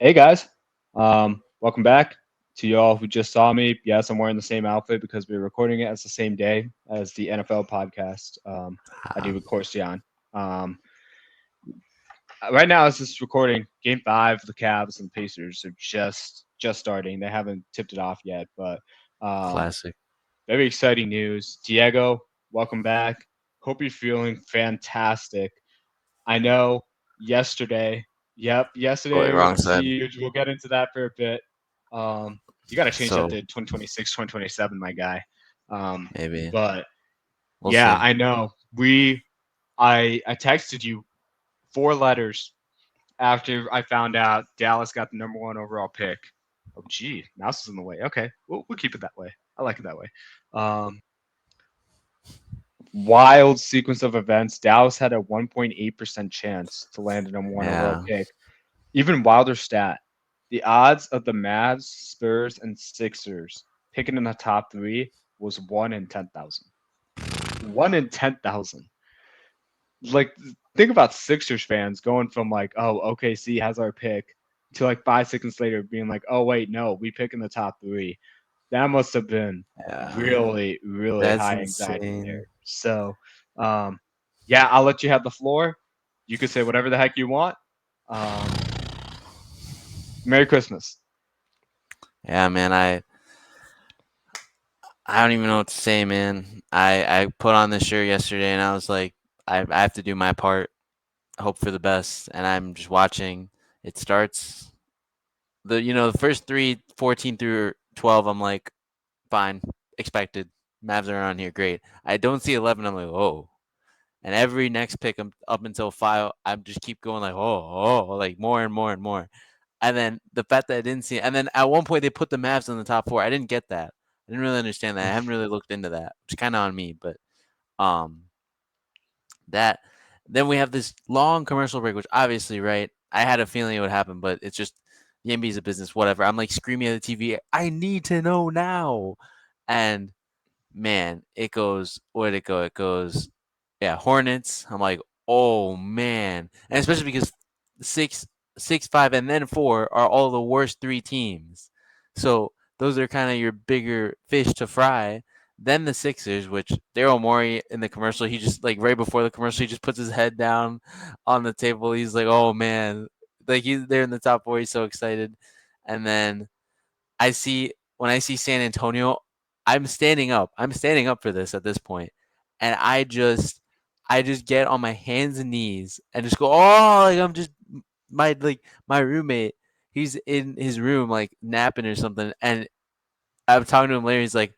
Hey guys, welcome back to y'all who just saw me. Yes, I'm wearing the same outfit because we're recording it as the same day as the NFL podcast. I do Ah, with Corsian. Um, right now, it's just recording Game Five. The Cavs and the Pacers are just starting. They haven't tipped it off yet, but um, classic. very exciting news. Diego, welcome back. Hope you're feeling fantastic. I know yesterday. Yep, Oh, yesterday wait, was wrong side. huge. We'll get into that for a bit. You got to change that So to 2026, 2027, my guy. maybe But we'll yeah, see. I know. I texted you 4 letters after I found out Dallas got the number one overall pick. Oh, gee, mouse is in the way. Okay, we'll keep it that way. I like it that way. Um, Wild sequence of events. Dallas had a 1.8% chance to land a number one overall Yeah, pick. Even wilder stat. The odds of the Mavs, Spurs, and Sixers picking in the top three was 1 in 10,000. 1 in 10,000. Like, think about Sixers fans going from like, oh, OKC has our pick to like 5 seconds later being like, oh wait, no, we pick in the top three. That must have been yeah, really that's high anxiety insane. there. So, um, yeah, I'll let you have the floor. You can say whatever the heck you want. Um, Merry Christmas. Yeah, man. I don't even know what to say, man. I put on this shirt yesterday, and I was like, I have to do my part. Hope for the best, and I'm just watching. It starts the first three, 14 through 12. I'm like, fine, expected. Mavs are on here, great. I don't see 11. I'm like, oh. And every next pick, up until five, I just keep going like, like more and more and more. And then the fact that I didn't see, and then at one point they put the Mavs in the top four. I didn't get that. I didn't really understand that. I haven't really looked into that. It's kind of on me, but um, that then we have this long commercial break, which obviously, right? I had a feeling it would happen, but it's just the NBA is a business, whatever. I'm like screaming at the TV, I need to know now, and man, it goes. Where did it go? It goes, yeah, Hornets. I'm like, oh man, and especially because six, 6, 5, and then four are all the worst three teams. So those are kind of your bigger fish to fry. Then the Sixers, which Daryl Morey in the commercial, he just like right before the commercial, he just puts his head down on the table. He's like, oh man, like he's there in the top four. He's so excited, and then when I see San Antonio, I'm standing up. I'm standing up for this at this point. And I just get on my hands and knees and just go, "Oh, like I'm just my roommate, he's in his room like napping or something." And I'm talking to him later. He's like,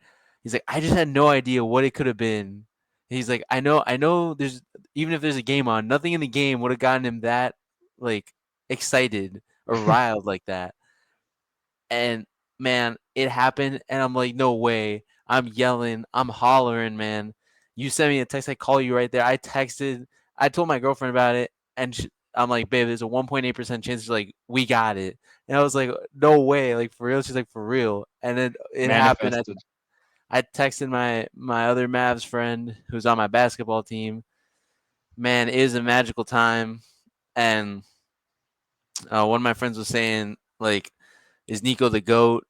I just had no idea what it could have been. He's like, I know there's even if there's a game on, nothing in the game would have gotten him that like excited or riled like that. And man, it happened, and I'm like, no way. I'm yelling, I'm hollering, man. You sent me a text. I call you right there. I told my girlfriend about it, and I'm like, babe, there's a 1.8% chance. She's like, we got it. And I was like, no way, like for real. She's like, for real. And then it happened. I, Manifested. I texted my other Mavs friend who's on my basketball team. Man, it is a magical time. And one of my friends was saying, like, is Nico the GOAT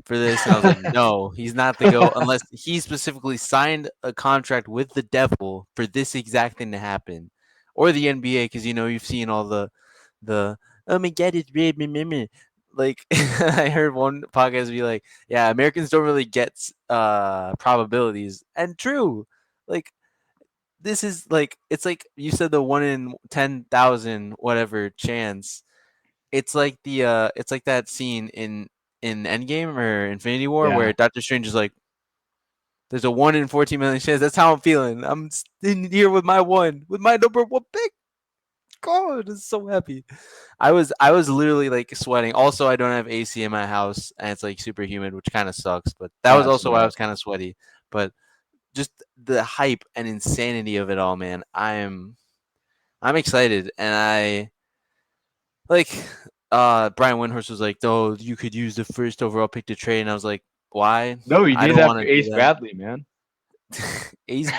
for this? And I was like, no, he's not the GOAT unless he specifically signed a contract with the devil for this exact thing to happen. Or the NBA, because you've seen all the oh my god, it's red, like I heard one podcast be like, yeah, Americans don't really get probabilities. And true. Like this is like it's like you said the 1 in 10,000 whatever chance. It's like that scene in Endgame or Infinity War where Yeah, Doctor Strange is like, "There's a 1 in 14 million chance." That's how I'm feeling. I'm in here with my number one pick. God, I'm so happy. I was literally like sweating. Also, I don't have AC in my house, and it's like super humid, which kind of sucks. But that was that's also why I rough. was kind of sweaty. But just the hype and insanity of it all, man. I'm excited, and I like Brian Windhorst was like, "Oh, you could use the first overall pick to trade," and I was like, "Why? No, you I did don't that want for to do Ace that." Bradley, man. Ace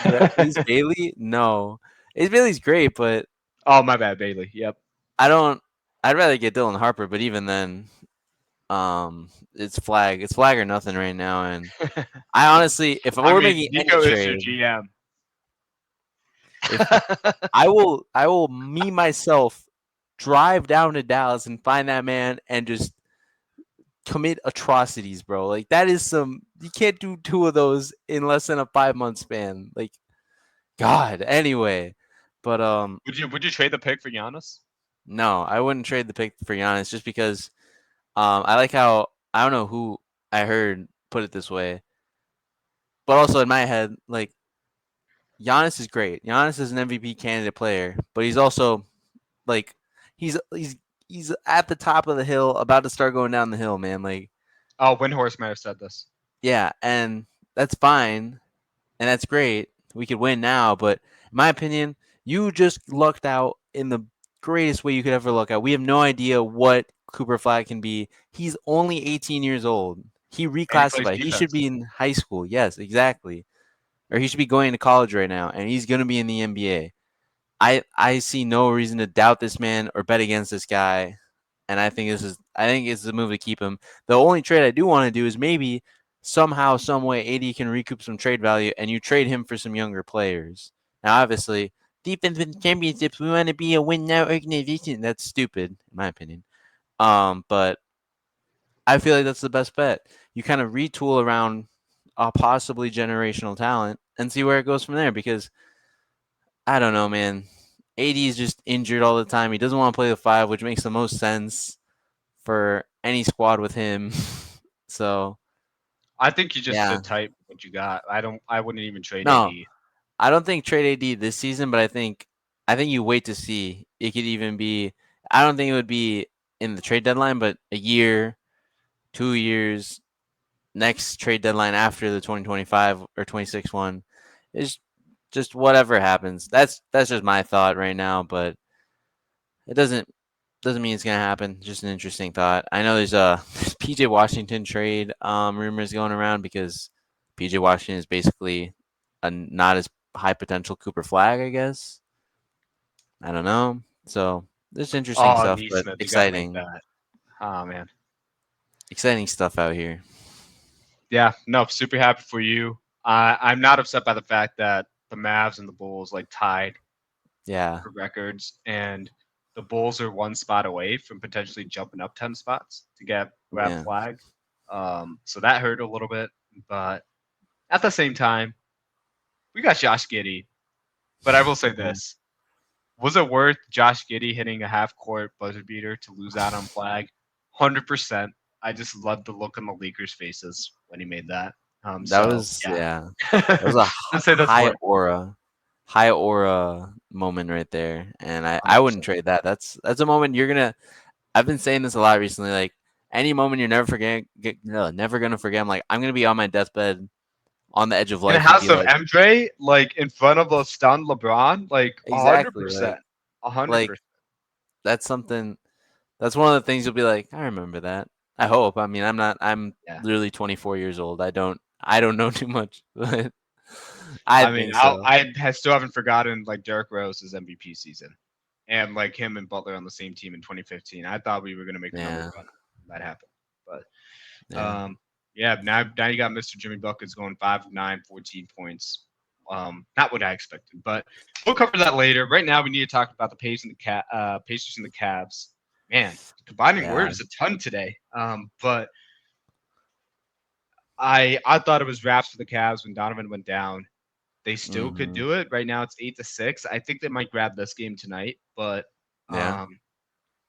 Bailey? No, Ace Bailey's great, but Oh, my bad, Bailey. Yep. I don't. I'd rather get Dylan Harper, but even then, it's Flagg. It's Flagg or nothing right now. And I honestly, if I we're mean, making any Nico is your trade, GM. if I will me myself drive down to Dallas and find that man and just commit atrocities, bro. Like that is some you can't do two of those in less than a 5 month span. Like God. Anyway, but Would you trade the pick for Giannis? no, I wouldn't trade the pick for Giannis just because I like how I don't know who I heard put it this way, but also in my head, like Giannis is great. Giannis is an MVP candidate player, but he's also like he's he's he's at the top of the hill, about to start going down the hill, man. Like Oh, Windhorst might have said this. yeah, and that's fine and that's great. We could win now, but in my opinion, you just lucked out in the greatest way you could ever luck out. We have no idea what Cooper Flag can be. He's only 18 years old. He And he plays reclassified. He should defense. be in high school. Yes, exactly. Or he should be going to college right now, and he's going to be in the NBA. I see no reason to doubt this man or bet against this guy, and I think it's the move to keep him. The only trade I do want to do is maybe somehow, some way, AD can recoup some trade value, and you trade him for some younger players. Now, obviously, defense wins championships. We want to be a win now organization. That's stupid, in my opinion. But I feel like that's the best bet. You kind of retool around a possibly generational talent and see where it goes from there. Because I don't know, man. AD is just injured all the time. He doesn't want to play the five, which makes the most sense for any squad with him. So I think you just yeah, sit tight with what you got. I don't. I wouldn't even trade no, AD. I don't think trade AD this season, but I think you wait to see. It could even be. I don't think it would be in the trade deadline, but a year, 2 years, next trade deadline after the 2025 or 26 one is just whatever happens. That's just my thought right now, but it doesn't mean it's gonna happen. Just an interesting thought. I know there's a PJ Washington trade rumors going around because PJ Washington is basically a not as high potential Cooper Flag, I guess. I don't know. So there's interesting Oh, stuff, but Neesmith, you got to make exciting, that. Oh man. exciting stuff out here. Yeah. No, super happy for you. I'm not upset by the fact that the Mavs and the Bulls like tied Yeah, for records, and the Bulls are one spot away from potentially jumping up 10 spots to get grab yeah, flag. So that hurt a little bit, but at the same time, we got Josh Giddey. But I will say yeah. this: was it worth Josh Giddey hitting a half court buzzer beater to lose out on flag? 100%. I just loved the look on the Lakers' faces when he made that. That So was yeah, yeah. That was a I'd say that's worth high aura moment right there, and I wouldn't 100%. trade that. That's a moment you're gonna. I've been saying this a lot recently. Like any moment you're never gonna forget. I'm gonna be on my deathbed, on the edge of In the life, and house be of like, MJ, like in front of a stunned LeBron, like exactly, 100%, a hundred like percent. that's something. That's one of the things you'll be like, I remember that. I hope. I mean, I'm not. I'm Yeah. literally 24 years old. I don't know too much, but I I mean, think so. still haven't forgotten like Derrick Rose's MVP season, and like him and Butler on the same team in 2015. I thought we were gonna make another Yeah, run. That happened, but yeah, yeah. Now you got Mr. Jimmy Buckets going 5 of 9, 14 points. Not what I expected, but we'll cover that later. Right now, we need to talk about the Pacers and the Cavs. Man, combining yeah. words a ton today. But I thought it was wraps for the Cavs when Donovan went down. They still could Hmm. do it. Right now it's 8-6. I think they might grab this game tonight, but Yeah,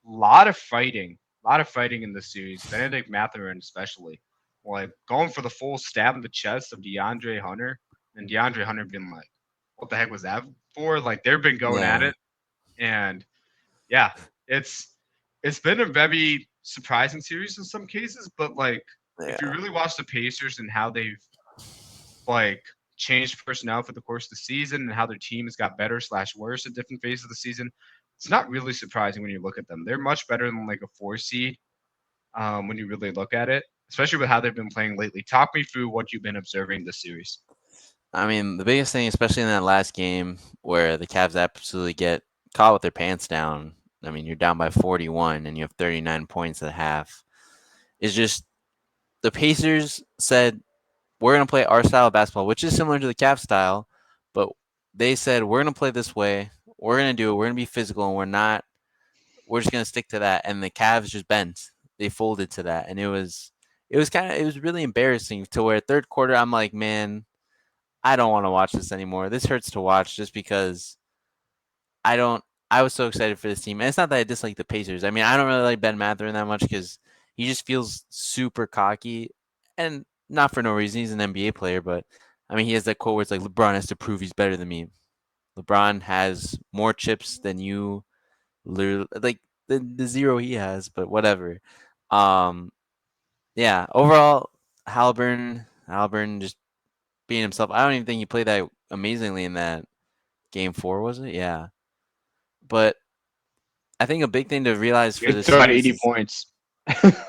lot of fighting. A lot of fighting in this series. Benedict Mathurin especially. Like going for the full stab in the chest of DeAndre Hunter. And DeAndre Hunter being like, what the heck was that for? Like they've been going at yeah, it. And yeah, it's it's been a very surprising series in some cases, but like if you yeah. really watch the Pacers and how they've like changed personnel for the course of the season and how their team has got better slash worse at different phases of the season, it's not really surprising when you look at them. They're much better than like a 4 seed when you really look at it, especially with how they've been playing lately. Talk me through what you've been observing this series. I mean, the biggest thing, especially in that last game where the Cavs absolutely get caught with their pants down, I mean, you're down by 41 and you have 39 points at half. It's just the Pacers said we're gonna play our style of basketball, which is similar to the Cavs style, but they said we're gonna play this way. We're gonna do it. We're gonna be physical, and we're not. We're just gonna stick to that. And the Cavs just bent. They folded to that, and it was really embarrassing to where third quarter I'm like, man, I don't want to watch this anymore. This hurts to watch just because I don't. I was so excited for this team, and it's not that I dislike the Pacers. I mean, I don't really like Ben Mathurin that much because he just feels super cocky, and not for no reason. He's an NBA player, but I mean, he has that quote where it's like LeBron has to prove he's better than me. LeBron has more chips than you, literally, like the zero he has, but whatever. Um, yeah. Overall, Halliburton just being himself. I don't even think he played that amazingly in that game four, was it? Yeah, but I think a big thing to realize for He this threw out series 80 is points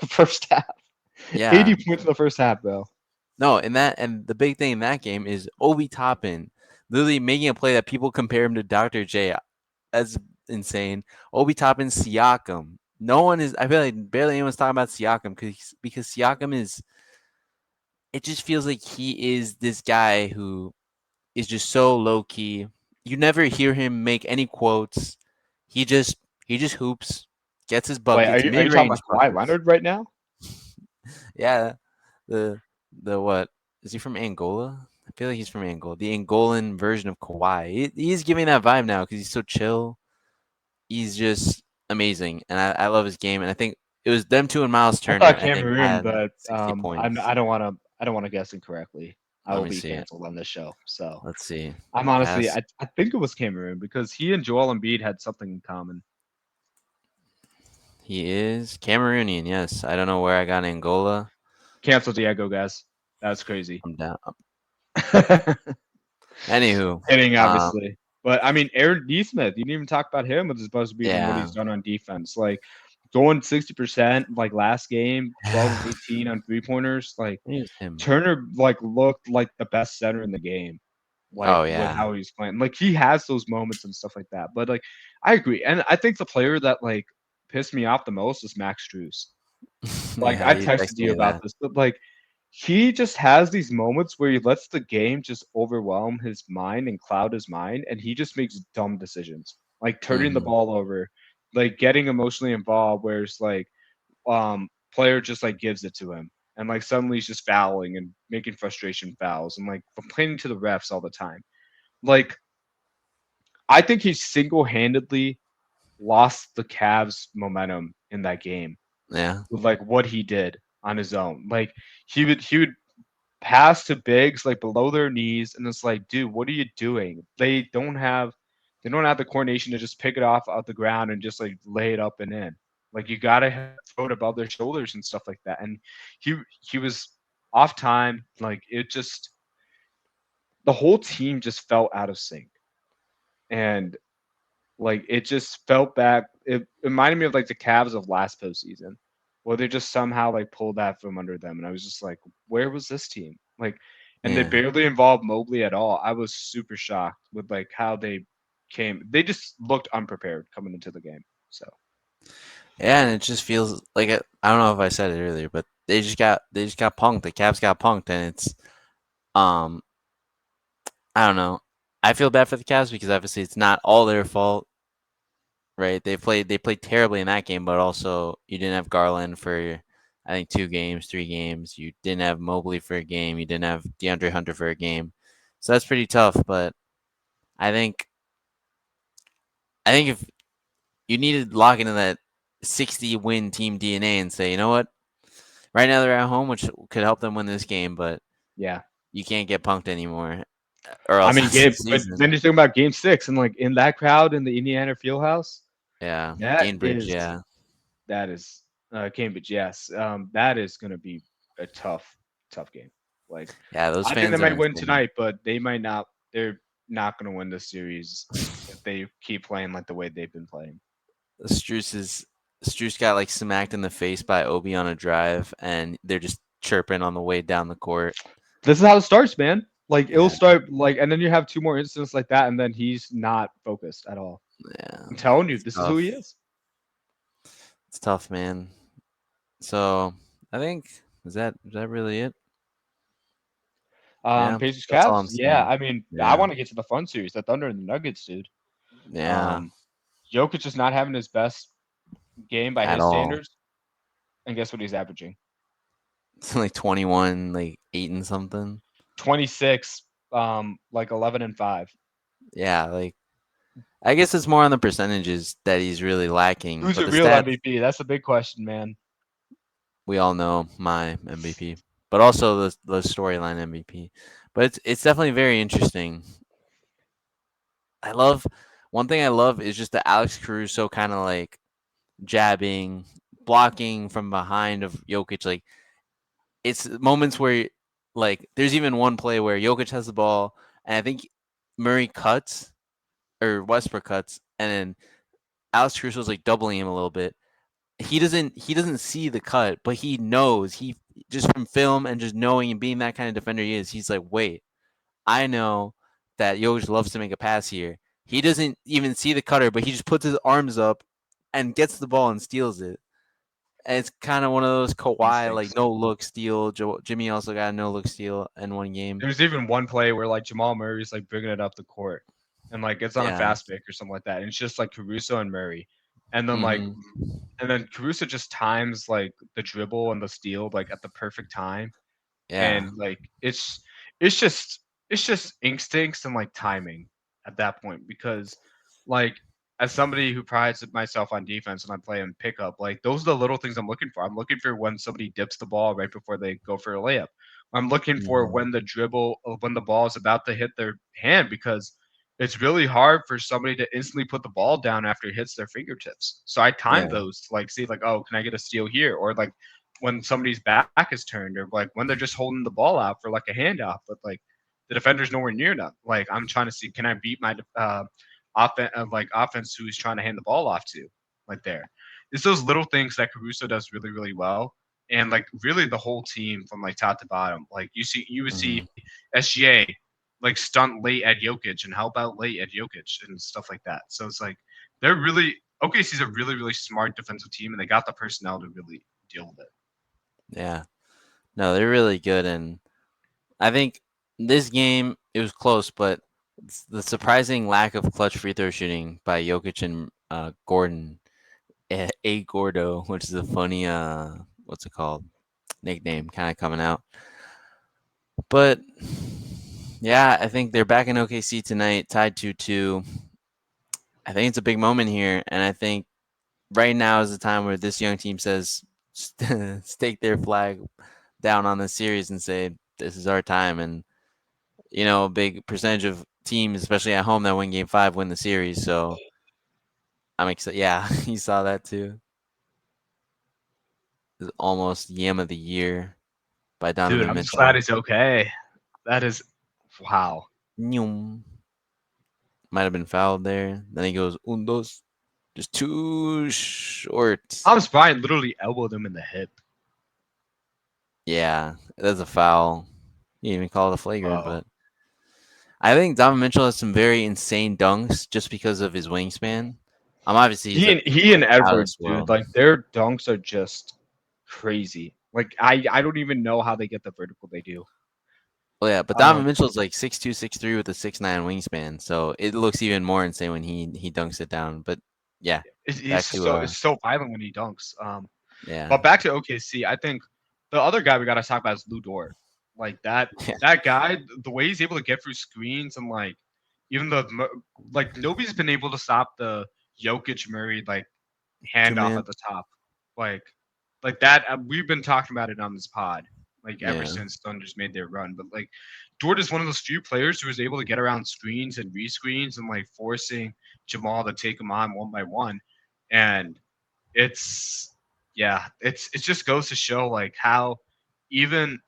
first half. yeah. 80 points in the first half, bro. No, and the big thing in that game is Obi Toppin literally making a play that people compare him to Dr. J. That's insane. Obi Toppin, Siakam. No one is. I feel like barely anyone's talking about Siakam because Siakam is. It just feels like he is this guy who is just so low key. You never hear him make any quotes. He just he just hoops, gets his Wait, buckets, are you mid talking range about Kawhi buckets. Leonard right now? Yeah, the the what is he from Angola? I feel like he's from Angola. The Angolan version of Kawhi. He's giving that vibe now because he's so chill. He's just amazing, and I love his game. And I think it was them two and Miles I thought Turner. I think Cameroon, had but 60 points. I don't want to guess incorrectly. I Let will me be see it. canceled on this show. So Let's see. I'm honestly, Pass. I think it was Cameroon because he and Joel Embiid had something in common. He is Cameroonian. Yes, I don't know where I got Angola. Cancel Diego, guys. That's crazy. I'm down. Anywho, Hitting, um, obviously. But I mean, Aaron Neesmith, you didn't even talk about him with his buzz beat and what yeah, he's done on defense. Like going 60%, like last game, 12 of 18 on 3-pointers. Like here's him. Turner like looked like the best center in the game, like Oh with yeah, how he's playing. Like he has those moments and stuff like that. But like I agree. And I think the player that like pissed me off the most is Max Strus. Like yeah. I You texted texted you me about that. this, but like he just has these moments where he lets the game just overwhelm his mind and cloud his mind, and he just makes dumb decisions, like turning the Hmm. ball over, like getting emotionally involved, where it's like player just like gives it to him, and like suddenly he's just fouling and making frustration fouls and like complaining to the refs all the time. Like I think he single-handedly lost the Cavs momentum in that game Yeah, with like what he did on his own. Like he would pass to bigs like below their knees, and it's like, dude, what are you doing? They don't have the coordination to just pick it off out the ground and just like lay it up and in. Like you gotta throw it above their shoulders and stuff like that. And he was off time. Like it just the whole team just felt out of sync. And like it just felt back. It reminded me of like the Cavs of last postseason, where they just somehow like pulled that from under them, and I was just like, where was this team? Like, and they yeah, barely involved Mobley at all. I was super shocked with like how they came. They just looked unprepared coming into the game. So yeah. And it just feels like I don't know if I said it earlier, but they just got punked. The Cavs got punked, and it's um I don't know. I feel bad for the Cavs because obviously it's not all their fault, right? They played terribly in that game, but also you didn't have Garland for I think 2 games, 3 games. You didn't have Mobley for a game. You didn't have DeAndre Hunter for a game, so that's pretty tough. But I think if you needed to lock into that 60 win team DNA and say, you know what, right now they're at home, which could help them win this game, but yeah, you can't get punked anymore, or I else mean, that's the but season. then you're talking about Game 6, and like in that crowd in the Indiana Fieldhouse, Yeah, that Gainbridge. is Yeah, that is Cambridge. Yes, that is going to be a tough game. Like yeah. Those I think they fans are might win insane. tonight, but they might not. They're not going to win this series if they keep playing like the way they've been playing. Struce got like smacked in the face by Obi on a drive, and they're just chirping on the way down the court. This is how it starts, man. Like it'll Yeah, start like, and then you have two more incidents like that, and then he's not focused at all. yeah, I'm telling you, it's this is who he tough. is. It's tough, man. So I think is that really it? Yeah, Pacers that's all Cavs. I'm Yeah, saying. I mean, I Yeah, want to get to the fun series, the Thunder and the Nuggets, dude. yeah, Um, Jokic is not having his best game by at his all. standards, and guess what he's averaging? It's like 21, like 8 and something. 26, like 11 and 5. Yeah, like I guess it's more on the percentages that he's really lacking, Who's but the the real stats MVP? That's the big question, man. we all know my MVP, but also the storyline MVP. But it's definitely very interesting. I love one thing I love is just the Alex Caruso kind of like jabbing, blocking from behind of Jokic. Like it's moments where like there's even one play where Jokic has the ball and I think Murray cuts or Westbrook cuts and then Alex Caruso's like doubling him a little bit. He doesn't see the cut, but he knows he just from film and just knowing and being that kind of defender he is. He's like, wait, I know that Jokic loves to make a pass here. He doesn't even see the cutter, but he just puts his arms up and gets the ball and steals it. And it's kind of one of those Kawhi like Instincts. no look steal. Jimmy also got a no look steal in one game. There's even one play where like Jamal Murray's like bringing it up the court, and like it's on a Yeah. fast break or something like that. And it's just like Caruso and Murray, and then like Mm-hmm. and then Caruso just times like the dribble and the steal like at the perfect time, Yeah. and like it's just it's just instincts and like timing at that point because like as somebody who prides myself on defense and I play in pickup, like those are the little things I'm looking for. I'm looking for when somebody dips the ball right before they go for a layup. I'm looking for Mm-hmm. when when the ball is about to hit their hand because it's really hard for somebody to instantly put the ball down after it hits their fingertips. So I time Yeah. those to like see like, oh, can I get a steal here? Or like when somebody's back is turned, or like when they're just holding the ball out for like a handoff, but like the defender's nowhere near them. Like I'm trying to see, can I beat my offense who he's trying to hand the ball off to, like there. It's those little things that Caruso does really really well, and like really the whole team from like top to bottom. Like you would see Mm-hmm. SGA like stunt late at Jokic and help out late at Jokic and stuff like that. So it's like they're really OKC's a really really smart defensive team, and they got the personnel to really deal with it. Yeah. No, they're really good, and I think this game it was close, but the surprising lack of clutch free throw shooting by Jokic and Gordon, a Gordo, which is a funny what's it called nickname, kind of coming out. But yeah, I think they're back in OKC tonight, tied 2-2. I think it's a big moment here, and I think right now is the time where this young team says stake their flag down on the series and say this is our time. And a big percentage of teams, especially at home, that win Game 5 win the series. So I'm excited. Yeah, you saw that too. It's almost Yam of the Year by Dude, Donovan I'm just glad Mitchell. he's okay. That is wow. Nyum. Might have been fouled there. Then he goes undos, just too short. Thomas Bryant literally elbowed him in the hip. Yeah, that's a foul. You didn't even call it a flagrant, Oh, but I think Donovan Mitchell has some very insane dunks just because of his wingspan. Obviously he's he and out of this Edwards, dude, world. like their dunks are just crazy. Like I don't even know how they get the vertical they do. Well, yeah, but Donovan Um, Mitchell's like 6'2", 6'3" with a 6'9" wingspan, so it looks even more insane when he dunks it down. But yeah, it's back just to so it's so violent when he dunks. yeah, But back to OKC, I think the other guy we got to talk about is Lou Dort. Like yeah, that guy, the way he's able to get through screens and like even like nobody's been able to stop the Jokic Murray like two handoff man, at the top, like like that. We've been talking about it on this pod like ever yeah, since Thunder's made their run. But like Dort is one of those few players who is able to get around screens and rescreens and like forcing Jamal to take him on one by one, and it's yeah, it just goes to show like how even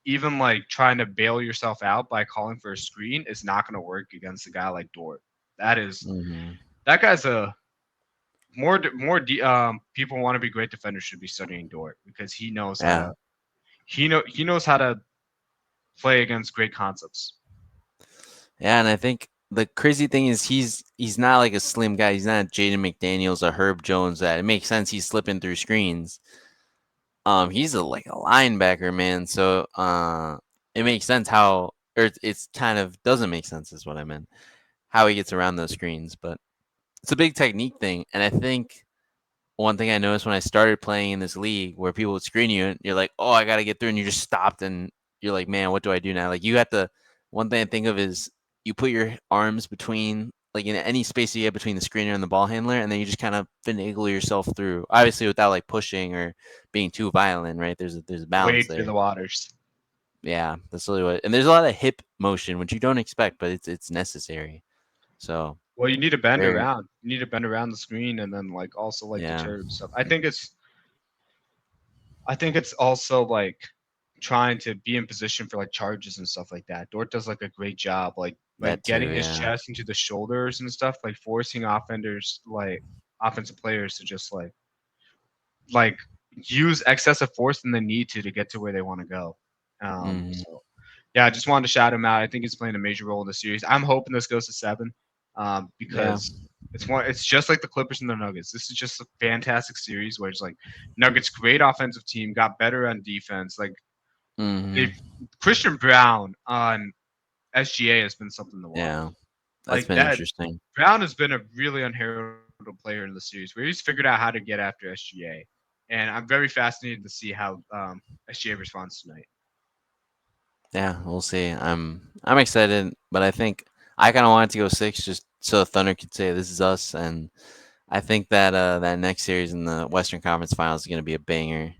even like trying to bail yourself out by calling for a screen is not going to work against a guy like Dort. That is hmm that guy's a people want to be great defenders should be studying Dort because yeah, he knows how to play against great concepts. yeah, and I think the crazy thing is he's not like a slim guy. He's not Jaden McDaniels or Herb Jones. That it makes sense. He's slipping through screens. He's like a linebacker, man. So it makes sense how, or it's kind of doesn't make sense is what I meant. How he gets around those screens, but it's a big technique thing, and I think one thing I noticed when I started playing in this league where people would screen you and you're like, oh, I got to get through. And you just stopped and you're like, man, what do I do now? Like, you have to, one thing I think of is you put your arms between, like, in any space you get between the screener and the ball handler, and then you just kind of finagle yourself through, obviously without like pushing or being too violent, right? There's a balance Wade through there. the waters. Yeah, that's really what, and there's a lot of hip motion, which you don't expect, but it's necessary. So, Well, you need to bend very, around. You need to bend around the screen and then like also like yeah, deter stuff. I think it's also like trying to be in position for like charges and stuff like that. Dort does like a great job, like that too, getting his yeah. chest into the shoulders and stuff, like forcing offenders, like offensive players to just like use excessive force than they need to get to where they want to go. Hmm. So yeah, I just wanted to shout him out. I think he's playing a major role in the series. I'm hoping this goes to 7, Yeah. because it's just like the Clippers and the Nuggets. This is just a fantastic series where it's like Nuggets great offensive team got better on defense. Like Hmm. if Christian Brown on SGA has been something to watch. Yeah. That's Like been that, interesting. Brown has been a really unheralded player in the series where he's figured out how to get after SGA, and I'm very fascinated to see how SGA responds tonight. Yeah, we'll see. I'm excited, but I think I kind of wanted to go 6 just so the Thunder could say this is us, and I think that that next series in the Western Conference Finals is going to be a banger.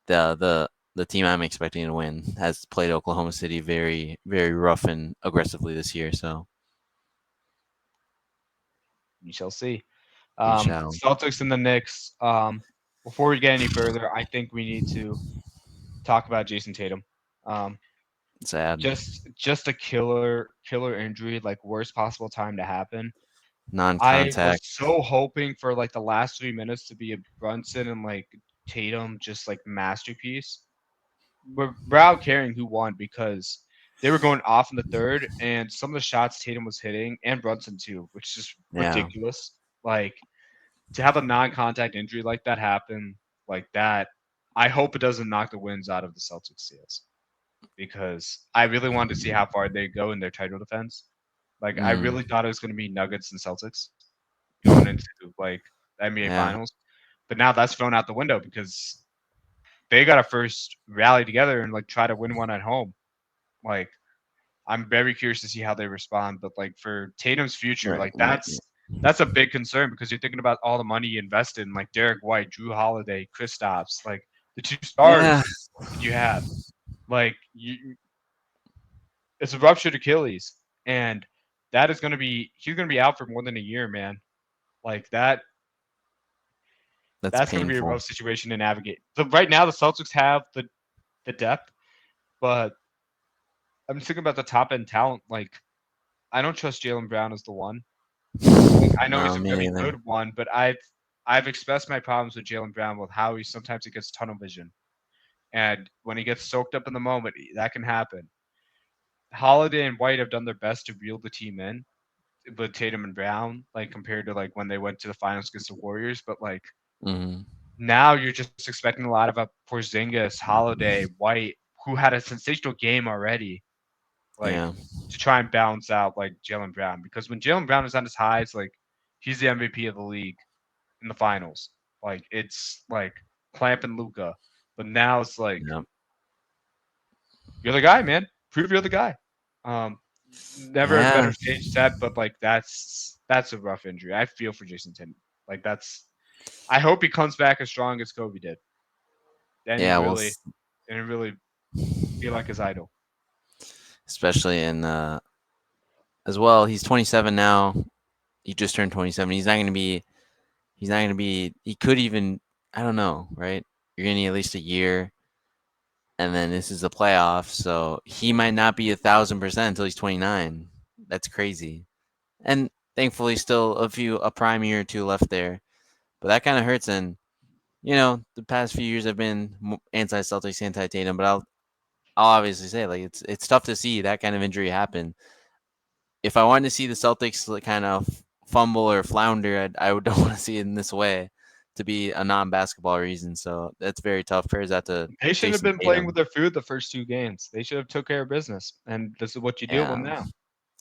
The team I'm expecting to win has played Oklahoma City very rough and aggressively this year, so We shall see. we shall. Celtics and the Knicks. Before we get any further, I think we need to talk about Jason Tatum. Um, Sad. just a killer injury, like worst possible time to happen. I was Non-contact. so hoping for like the last 3 minutes to be a Brunson and like Tatum just like masterpiece. Without caring who won because they were going off in the third, and some of the shots Tatum was hitting and Brunson too, which is just Yeah. ridiculous. Like to have a non-contact injury like that happen like that, I hope it doesn't knock the wins out of the Celtics seals because I really wanted to see how far they go in their title defense. Like I Mm, really thought it was going to be Nuggets and Celtics going into like the NBA yeah. Finals, but now that's thrown out the window because they got to first rally together and like try to win one at home. Like I'm very curious to see how they respond, but like for Tatum's future, Right. like Right. that's a big concern because you're thinking about all the money you invested in like Derek White, Drew Holiday, Kristaps, like the two Yeah. stars that you have. Like it's a ruptured Achilles, and that is going to be he's going to be out for more than a year, man. Like That's that's going to be a painful. rough situation to navigate. So right now the Celtics have the depth, but I'm just thinking about the top end talent. Like I don't trust Jalen Brown as the one. Like I know No, he's a me very neither. good one, but I've expressed my problems with Jalen Brown with how he gets tunnel vision, and when he gets soaked up in the moment, that can happen. Holiday and White have done their best to reel the team in with Tatum and Brown, like compared to like when they went to the finals against the Warriors. But like Hmm. now you're just expecting a lot of Porzingis, Holiday, White, who had a sensational game already, like Yeah. to try and balance out like Jalen Brown. Because when Jalen Brown is on his highs, like he's the MVP of the league in the finals. Like it's like Clamp and Luca. But now it's like Yeah. you're the guy, man. Prove you're the guy. Um, never a Yeah. better stage set, but like that's a rough injury. I feel for Jason Tatum. Like that's I hope he comes back as strong as Kobe did. Then Yeah. he really be like his idol. Especially in as well. He's 27 now. He just turned 27. He's not going to be. He's not going to be. He could even. I don't know. Right. You're going to need at least a year, and then this is the playoffs, so he might not be 1,000% until he's 29. That's crazy. And thankfully, still a prime year or two left there. But that kind of hurts. And the past few years I've been anti Celtics, anti Tatum, but I'll obviously say like it's tough to see that kind of injury happen. if I wanted to see the Celtics kind of fumble or flounder, don't want to see it in this way to be a non-basketball reason. So that's very tough. Prayers out to They should have Jayson been playing with Tatum. their food the first 2 games. They should have took care of business, and this is what you deal with Yeah, now.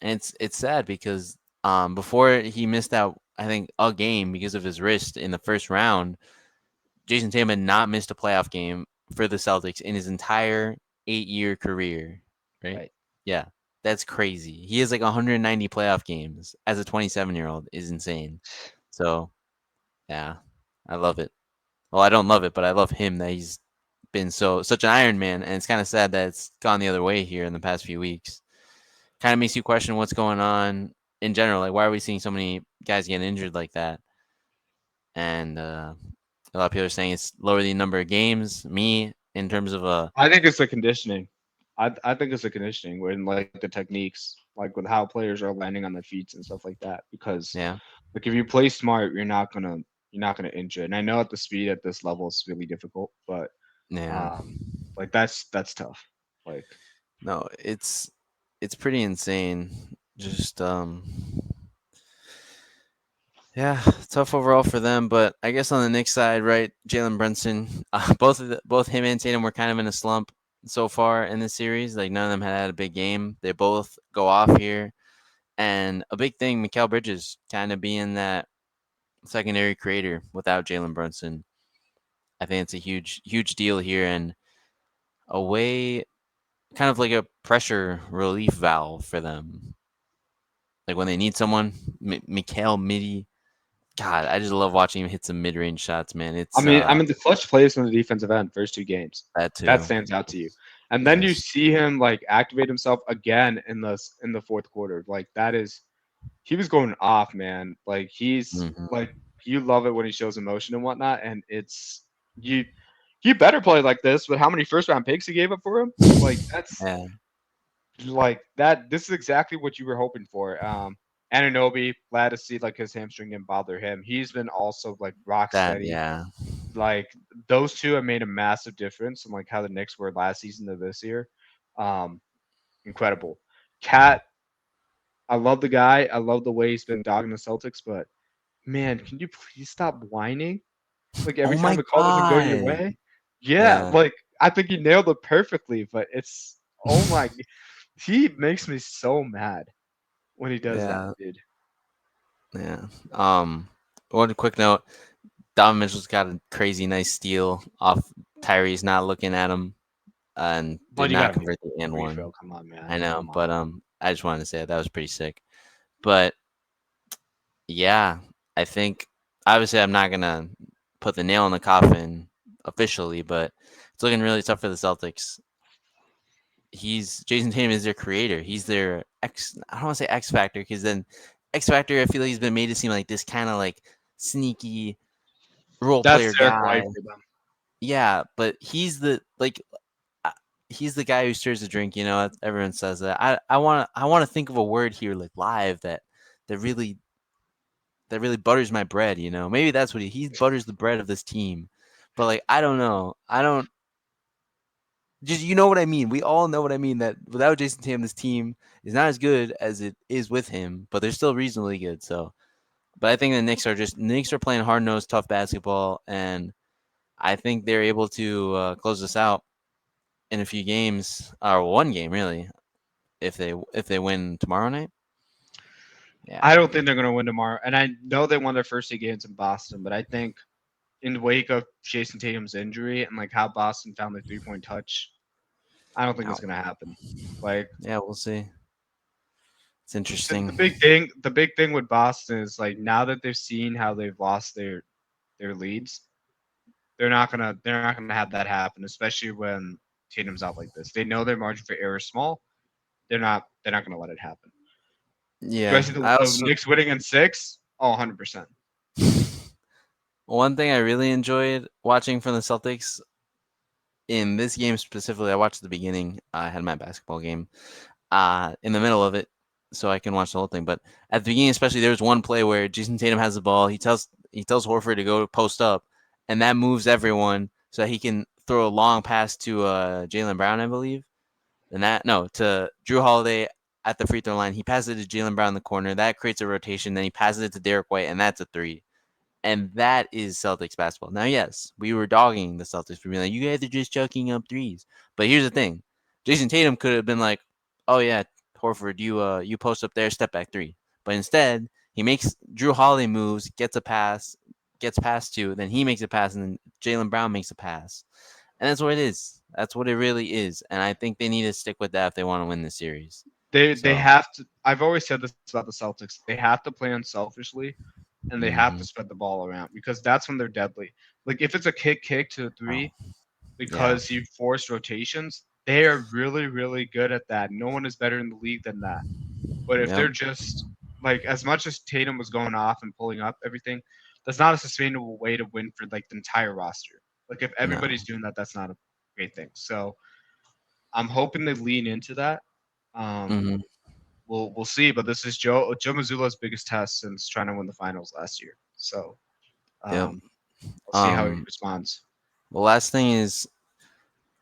and it's sad because before he missed out, I think a game because of his wrist in the first round. Jayson Tatum had not missed a playoff game for the Celtics in his entire 8-year career. Right? Right. Yeah, that's crazy. He has like 190 playoff games as a 27-year-old is insane. So yeah, I love it. Well, I don't love it, but I love him that he's been such an Iron Man, and it's kind of sad that it's gone the other way here in the past few weeks. Kind of makes you question what's going on in general. Like, why are we seeing so many guys getting injured like that? And a lot of people are saying it's lower the number of games. Me, in terms of I think it's the conditioning. I think it's the conditioning when like the techniques, like with how players are landing on their feet and stuff like that. Because yeah, like if you play smart, you're not gonna injure. And I know at the speed at this level it's really difficult, but yeah. um, like that's tough. Like No, it's pretty insane. Just yeah, tough overall for them. But I guess on the Knicks side, right, Jalen Brunson, both him and Tatum were kind of in a slump so far in this series. Like none of them had a big game. They both go off here, and a big thing, Mikal Bridges kind of being that secondary creator without Jalen Brunson. I think it's a huge deal here, and a way, kind of like a pressure relief valve for them. Like when they need someone, Mikal Midi. God, I just love watching him hit some mid-range shots, man. It's I mean the clutch plays on the defensive end first 2 games. that That too. stands out to you. And then you Yes. see him like activate himself again in the fourth quarter. Like that is he was going off, man. Like he's Hmm. like you love it when he shows emotion and whatnot, and it's you you better play like this with how many first round picks he gave up for him. Like that's Yeah. like that this is exactly what you were hoping for. Anunoby, glad to see like his hamstring didn't bother him. He's been also like rock That. steady. Yeah. Like those two have made a massive difference in like how the Knicks were last season to this year. Um, incredible. Cat, I love the guy. I love the way he's been dogging the Celtics, but man, can you please stop whining? Like Oh every time my a call doesn't go your god. way. Yeah, Yeah. like I think he nailed it perfectly, but it's oh my, he makes me so mad when he does that, Yeah. dude. Yeah. One quick note: Donovan Mitchell's got a crazy nice steal off Tyrese not looking at him and did But you not gotta make convert the a and free one. throw. Come on, man. I know, Come on. but I just wanted to say that was pretty sick. But yeah, I think obviously I'm not gonna put the nail in the coffin officially, but it's looking really tough for the Celtics. Jason Tatum is their creator. He's their X. I don't want to say X factor because then X factor I feel like he's been made to seem like this kind of like sneaky role That's player their guy. gripe for them. Yeah, but uh, he's the guy who stirs the drink. You know, everyone says that. I want to think of a word here like live that really that really butters my bread. You know, maybe that's what he butters the bread of this team. But like, I don't know. I don't just you know what I mean. We all know what I mean. That without Jason Tatum, this team is not as good as it is with him, but they're still reasonably good. So, but I think the Knicks are playing hard nosed, tough basketball, and I think they're able to close this out in a few games or one game really if they win tomorrow night. Yeah, I don't think they're gonna win tomorrow. And I know they won their first 2 games in Boston, but I think in the wake of Jason Tatum's injury and like how Boston found their 3 point touch, I don't think yeah, it's gonna happen. Like yeah. We'll see. It's interesting. the big thing with Boston is like now that they've seen how they've lost their leads, they're not gonna have that happen, especially when Tatum's out like this. They know their margin for error is small. They're not gonna let it happen. Do I Yeah, see I the also Knicks winning in 6? Oh, 100%. one thing I really enjoyed watching from the Celtics in this game specifically. I watched the beginning. I had my basketball game in the middle of it, so I can watch the whole thing. But at the beginning, especially, there was one play where Jason Tatum has the ball. He tells Horford to go post up, and that moves everyone so that he can throw a long pass to Jalen Brown, I believe. And that no to Drew Holiday at the free throw line. He passes it to Jaylen Brown in the corner. That creates a rotation. Then he passes it to Derek White, and that's a three. And that is Celtics basketball. Now, yes, we were dogging the Celtics for being like, you guys are just chucking up threes. But here's the thing: Jason Tatum could have been like, oh yeah, Horford, you post up there, step back three. But instead, he makes Drew Holiday moves, gets a pass, gets past two, then he makes a pass, and then Jaylen Brown makes a pass. And that's what it is. That's what it really is. And I think they need to stick with that if they want to win the series. They So, have to. I've always said this about the Celtics. They have to play unselfishly, and they have to hmm spread the ball around because that's when they're deadly. Like if it's a kick to the oh, three yeah, because you force rotations, they are really good at that. No one is better in the league than that. But if yep, they're just like as much as Tatum was going off and pulling up everything, that's not a sustainable way to win for like the entire roster. Like if no, everybody's doing that, that's not a great thing. So I'm hoping they lean into that. Um, hmm we'll see. But this is Joe Mazzulla's biggest test since trying to win the finals last year. So yep. we'll see how he Um, responds. the last thing is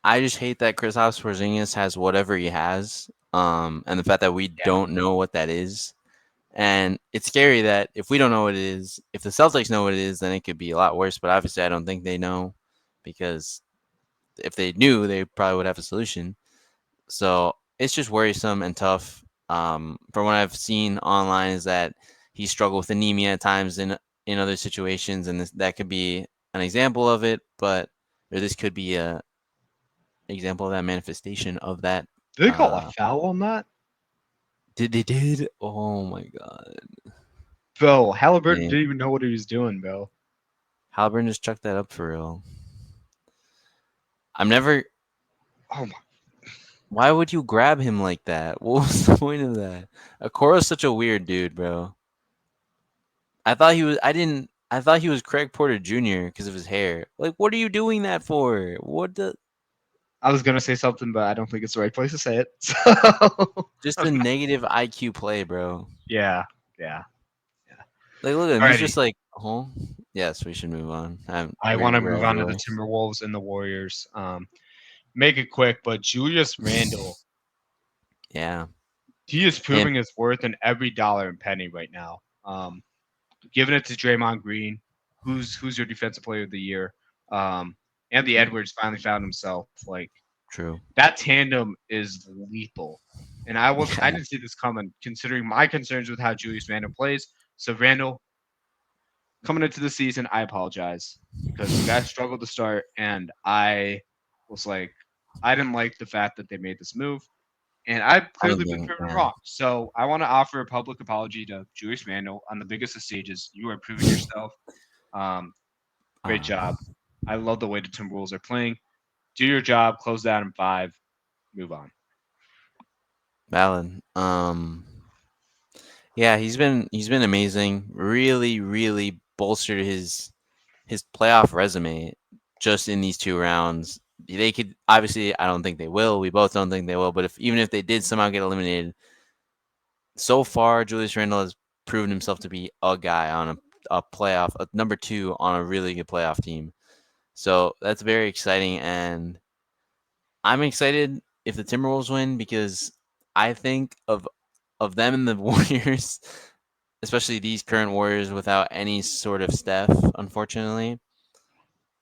I just hate that Kristaps Porzingis has whatever he has, and the fact that we Yeah, don't know what that is. And it's scary that if we don't know what it is, if the Celtics know what it is, then it could be a lot worse. But obviously, I don't think they know because if they knew, they probably would have a solution. So it's just worrisome and tough. From what I've seen online, is that he struggled with anemia at times in other situations, and that could be an example of it. But or this could be a example of that manifestation of that. did they call a Uh, foul on that? did they did? Oh my god! Bro, Halliburton Man, didn't even know what he was doing, bro. Halburn just chucked that up for real. I'm never. Oh my. Why would you grab him like that? What was the point of that? Okoro's such a weird dude, bro. I thought he was. I didn't. I thought he was Craig Porter Jr. because of his hair. Like, what are you doing that for? What the? I was gonna say something, but I don't think it's the right place to say it. So Just a negative IQ play, bro. yeah, yeah, yeah. Like, look at him. He's Alrighty. just like, oh, yes, we should move on. I want to We're move on to the over. Timberwolves and the Warriors. Make it quick, but Julius Randle, Yeah, he is and proving his worth in every dollar and penny right now. Giving it to Draymond Green, who's your defensive player of the year. Anthony mm, Edwards finally found himself. Like true. that tandem is lethal. And I Yeah, didn't see this coming, considering my concerns with how Julius Randle plays. So Randle, coming into the season, I apologize because the guy struggled to start, and I was like, I didn't like the fact that they made this move, and I've I don't clearly been think. proven Yeah. wrong. So I want to offer a public apology to Julius Randle on the biggest of stages. You are proving yourself. Um, Great Uh, job. I love the way the Timberwolves are playing. Do your job. Close that in five. Move on. Valid. Yeah, he's been amazing. Really, really bolstered his playoff resume just in these two rounds. They could obviously, I don't think they will. We both don't think they will. But if even if they did somehow get eliminated, so far Julius Randle has proven himself to be a guy on a playoff, a number two on a really good playoff team. So that's very exciting, and I'm excited if the Timberwolves win because I think of them and the Warriors, especially these current Warriors without any sort of Steph, unfortunately.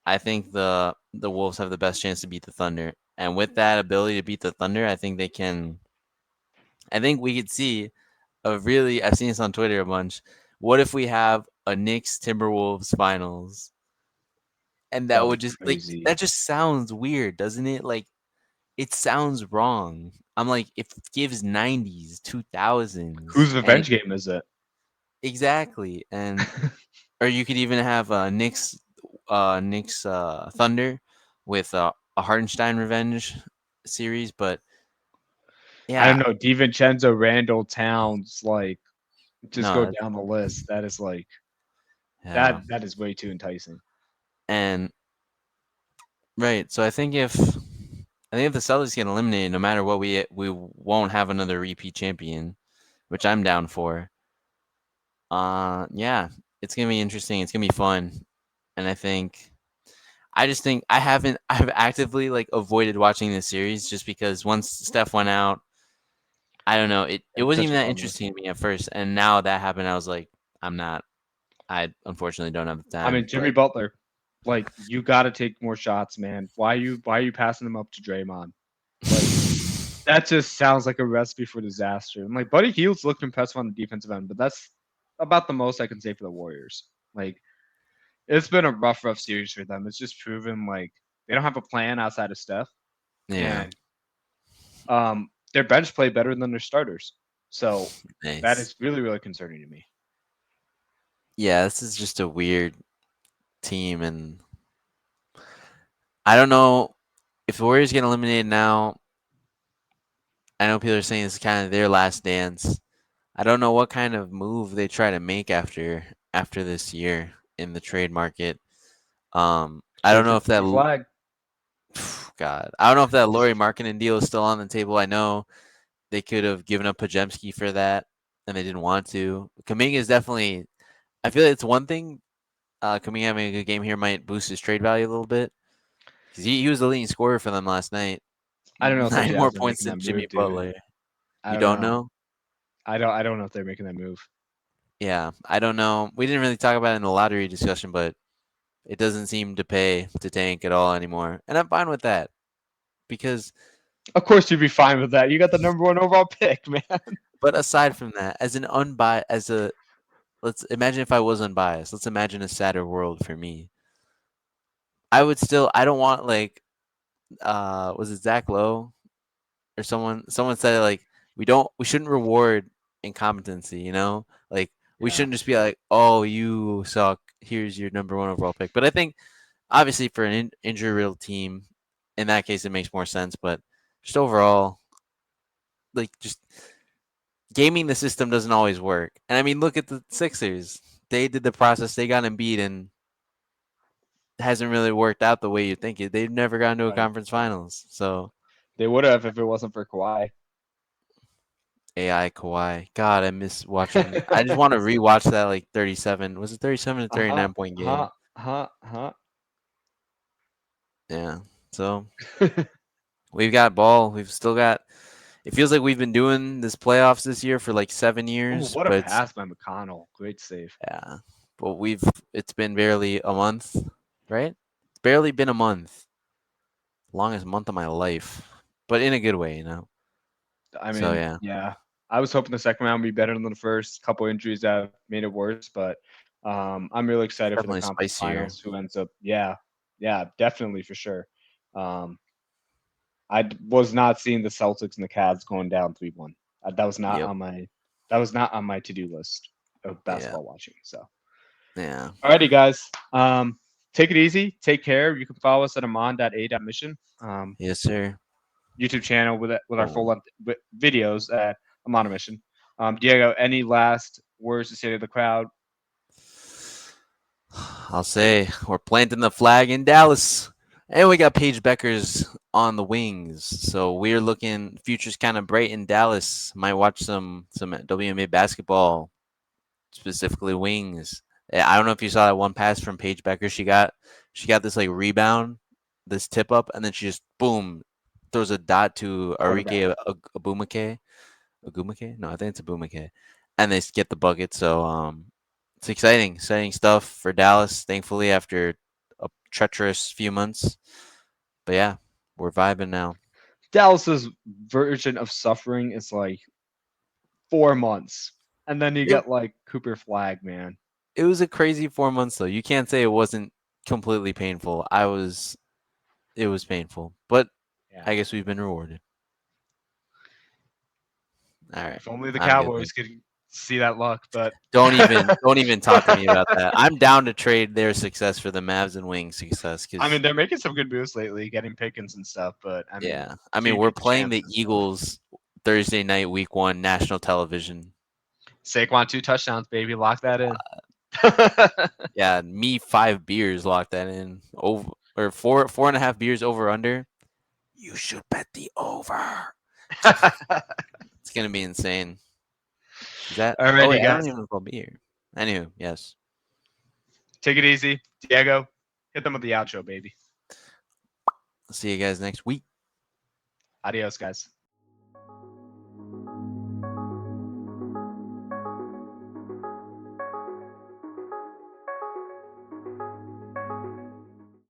I think the Wolves have the best chance to beat the Thunder. And with that ability to beat the Thunder, I think they can I think we could see a really I've seen this on Twitter a bunch. What if we have a Knicks Timberwolves finals? And That that would would be just like crazy. that just sounds weird, doesn't it? Like it sounds wrong. I'm like, it gives 90s, 2000s, Whose and it revenge game is it? exactly. And or you could even have Knicks Thunder with a Hartenstein revenge series. But I don't yeah, know. DiVincenzo, Randall, Towns, like just no, go down the list. That is like yeah, that is way too enticing. and right. So I think if the Celtics get eliminated, no matter what, we won't have another repeat champion, which I'm down for. Yeah, it's gonna be interesting. It's gonna be fun, and I just think I've actively like avoided watching this series just because once Steph went out, I don't know. It It's wasn't such even a that fun one. interesting to me at first, and now that happened, I was like, I'm not. I unfortunately don't have the I mean, time, Jimmy but Butler, like you got to take more shots, man. Why are you passing them up to Draymond? Like that just sounds like a recipe for disaster. And like Buddy Hield's looked impressive on the defensive end, but that's about the most I can say for the Warriors. Like it's been a rough series for them. It's just proven like they don't have a plan outside of Steph, yeah, and their bench play better than their starters. So that nice. is really concerning to me. Yeah, this is just a weird team, and I don't know if the Warriors get eliminated now. I know people are saying it's kind of their last dance. I don't know what kind of move they try to make after this year in the trade market. I Go don't know for if that Flag. God, I don't know if that Laurie marketing deal is still on the table. I know they could have given up Pajemski for that, and they didn't want to. Kuminga is definitely. I feel like it's one thing. Kuminga having a good game here might boost his trade value a little bit because he was the leading scorer for them last night. I don't know if the 9 more Jazz are points making than that Jimmy move, dude. Butler. I You don't don't know. know? I don't know if they're making that move. Yeah, I don't know. We didn't really talk about it in the lottery discussion, but it doesn't seem to pay to tank at all anymore, and I'm fine with that because. Of course, you'd be fine with that. You got the number one overall pick, man. But aside from that, as an unbiased, as a let's imagine if I was unbiased. Let's imagine a sadder world for me. I would still. I don't want like. Was it Zach Lowe or someone? Someone said like we shouldn't reward incompetency. Like we Yeah. shouldn't just be like, oh, you suck. Here's your number one overall pick. But I think obviously for an injury riddled team, in that case, it makes more sense. But just overall, like just gaming the system doesn't always work. And I mean, look at the Sixers. They did the process. They got Embiid, and it hasn't really worked out the way you think it. They've never gotten to a Right. conference finals. So They would have if it wasn't for Kawhi. AI Kawhi. God, I miss watching. I just want to rewatch that like 37. Was it 37 or Uh-huh. 39 point Huh. game? Huh. Huh. Yeah. So we've got ball. We've still got. It feels like we've been doing this playoffs this year for like 7 Oh, years, what a but it's pass by McConnell. Great save. yeah. But it's been barely a month, right? It's barely been a month. Longest month of my life, but in a good way. I So mean, yeah, yeah. I was hoping the second round would be better than the first. Couple injuries that have made it worse, but I'm really it's excited for the definitely conference spicier. finals. Who ends up? Yeah, yeah, definitely for sure. Um, was not seeing the Celtics and the Cavs going down 3-1. That was not Yep. on my that was not on my to-do list of Yeah. basketball watching. So, Yeah. alrighty, guys. Take it easy. Take care. You can follow us at amon.a.mission. Yes, sir. YouTube channel with our full Oh. length videos at Amon Mission. Diego, any last words to say to the crowd? I'll say we're planting the flag in Dallas. And we got Paige Beckers on the wings. So we're looking future's kind of bright in Dallas. Might watch some WNBA basketball, specifically wings. I don't know if you saw that one pass from Paige Becker. She got this like rebound, this tip up, and then she just boom throws a dot to Quarterback. Arike Agumake. Agumake? No, I think it's Agumake. And they get the bucket. So it's exciting stuff for Dallas. Thankfully, after a treacherous few months, but yeah, we're vibing now. Dallas's version of suffering is like 4 months, and then you It get like Cooper Flag, man. it was a crazy 4 months though. You can't say it wasn't completely painful. It was painful, but Yeah. I guess we've been rewarded. All right, If only the I'm good, man. Cowboys could see that luck, but Don't even talk to me about that. I'm down to trade their success for the Mavs and Wings success I mean because they're making some good moves lately, getting Pickens and stuff. But I mean, yeah, I mean we're championship playing champs the and stuff. Eagles Thursday night, Week 1, national television. Saquon 2 touchdowns, baby, lock that in. Yeah, me 5 beers locked that in over or four and a half beers over under. You should bet the over. It's gonna be insane. Is that? Oh Alrighty, wait, I guys, don't even know if I'll be here. Anywho, yes. take it easy, Diego. Hit them with the outro, baby. See you guys next week. Adios, guys.